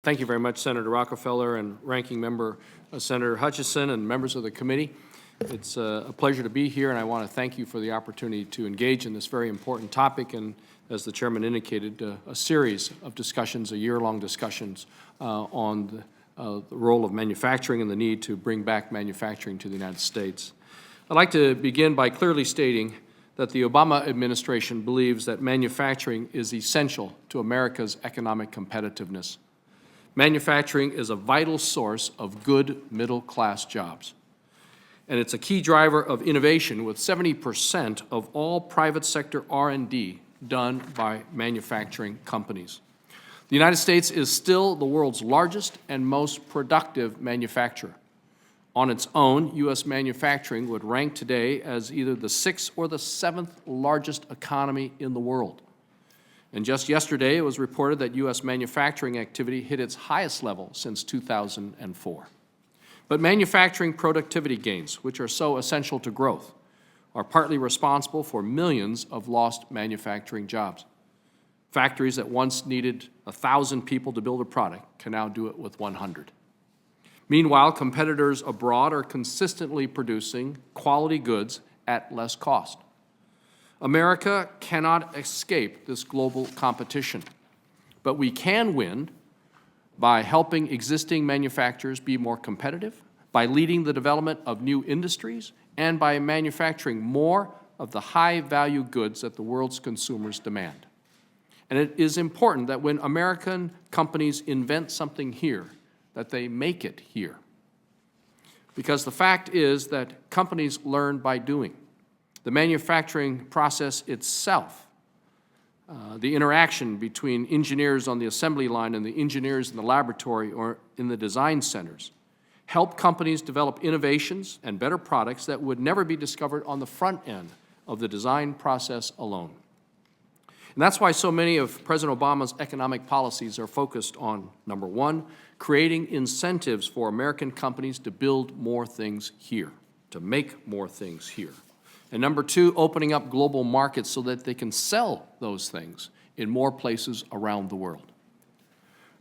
Thank you very much, Senator Rockefeller and Ranking Member Senator Hutchison and members of the committee. It's a pleasure to be here, and I want to thank you for the opportunity to engage in this very important topic and, as the Chairman indicated, a series of discussions, year-long discussions on the role of manufacturing and the need to bring back manufacturing to the United States. I'd like to begin by clearly stating that the Obama administration believes that manufacturing is essential to America's economic competitiveness. Manufacturing is a vital source of good middle-class jobs, and it's a key driver of innovation, with 70% of all private sector R&D done by manufacturing companies. The United States is still the world's largest and most productive manufacturer. On its own, U.S. manufacturing would rank today as either the 6th or the 7th largest economy in the world. And just yesterday, it was reported that U.S. manufacturing activity hit its highest level since 2004. But manufacturing productivity gains, which are so essential to growth, are partly responsible for millions of lost manufacturing jobs. Factories that once needed 1,000 people to build a product can now do it with 100. Meanwhile, competitors abroad are consistently producing quality goods at less cost. America cannot escape this global competition, but we can win by helping existing manufacturers be more competitive, by leading the development of new industries, and by manufacturing more of the high-value goods that the world's consumers demand. And it is important that when American companies invent something here, that they make it here. Because the fact is that companies learn by doing. The manufacturing process itself, the interaction between engineers on the assembly line and the engineers in the laboratory or in the design centers, help companies develop innovations and better products that would never be discovered on the front end of the design process alone. And that's why so many of President Obama's economic policies are focused on, number one, creating incentives for American companies to build more things here, to make more things here. And number two, opening up global markets so that they can sell those things in more places around the world.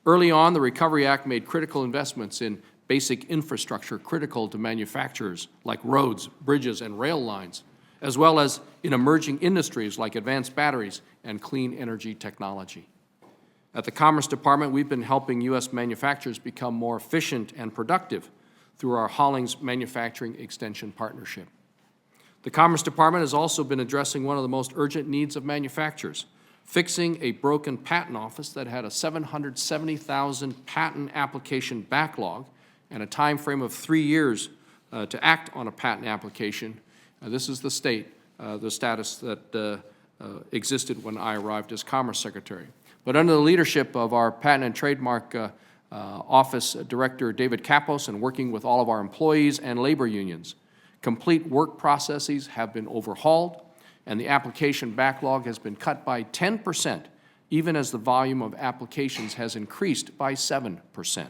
Early on, the Recovery Act made critical investments in basic infrastructure critical to manufacturers like roads, bridges, and rail lines, as well as in emerging industries like advanced batteries and clean energy technology. At the Commerce Department, we've been helping U.S. manufacturers become more efficient and productive through our Hollings Manufacturing Extension Partnership. The Commerce Department has also been addressing one of the most urgent needs of manufacturers, fixing a broken patent office that had a 770,000 patent application backlog and a time frame of 3 years to act on a patent application. This is the status that existed when I arrived as Commerce Secretary. But under the leadership of our Patent and Trademark Office Director David Kapos and working with all of our employees and labor unions, complete work processes have been overhauled, and the application backlog has been cut by 10%, even as the volume of applications has increased by 7%.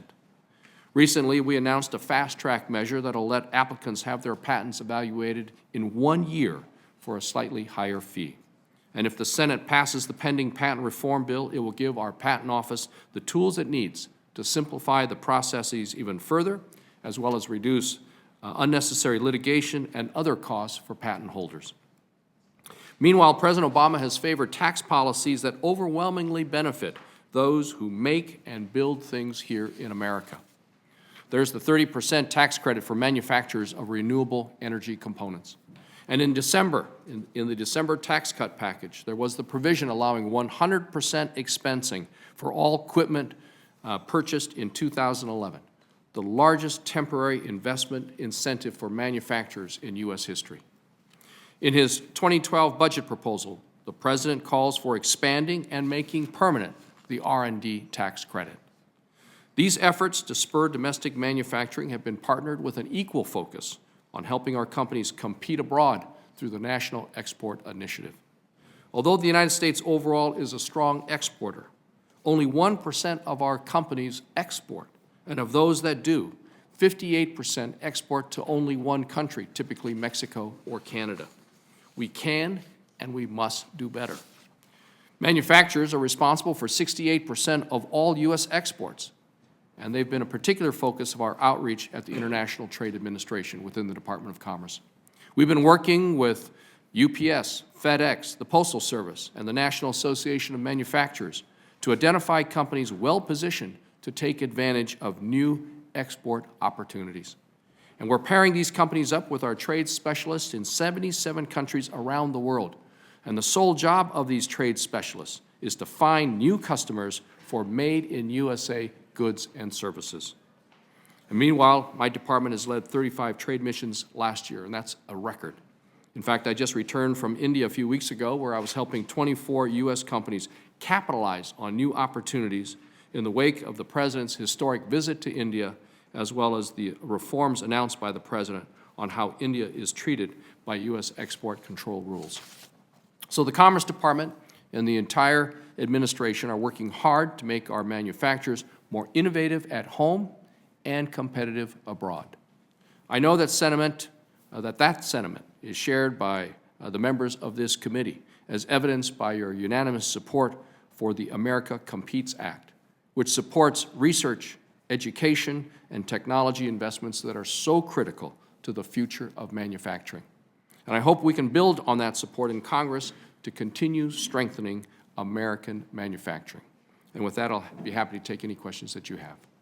Recently, we announced a fast-track measure that will let applicants have their patents evaluated in 1 year for a slightly higher fee. And if the Senate passes the pending patent reform bill, it will give our Patent Office the tools it needs to simplify the processes even further, as well as reduce unnecessary litigation and other costs for patent holders. Meanwhile, President Obama has favored tax policies that overwhelmingly benefit those who make and build things here in America. There's the 30% tax credit for manufacturers of renewable energy components. And in December, in the December tax cut package, there was the provision allowing 100% expensing for all equipment purchased in 2011. The largest temporary investment incentive for manufacturers in U.S. history. In his 2012 budget proposal, the President calls for expanding and making permanent the R&D tax credit. These efforts to spur domestic manufacturing have been partnered with an equal focus on helping our companies compete abroad through the National Export Initiative. Although the United States overall is a strong exporter, only 1% of our companies export. And of those that do, 58% export to only one country, typically Mexico or Canada. We can and we must do better. Manufacturers are responsible for 68% of all U.S. exports, and they've been a particular focus of our outreach at the International Trade Administration within the Department of Commerce. We've been working with UPS, FedEx, the Postal Service, and the National Association of Manufacturers to identify companies well-positioned to take advantage of new export opportunities. And we're pairing these companies up with our trade specialists in 77 countries around the world. And the sole job of these trade specialists is to find new customers for made-in-USA goods and services. And meanwhile, my department has led 35 trade missions last year, and that's a record. In fact, I just returned from India a few weeks ago, where I was helping 24 U.S. companies capitalize on new opportunities in the wake of the President's historic visit to India, as well as the reforms announced by the President on how India is treated by U.S. export control rules. So the Commerce Department and the entire administration are working hard to make our manufacturers more innovative at home and competitive abroad. I know that sentiment is shared by the members of this committee, as evidenced by your unanimous support for the America Competes Act, which supports research, education, and technology investments that are so critical to the future of manufacturing. And I hope we can build on that support in Congress to continue strengthening American manufacturing. And with that, I'll be happy to take any questions that you have.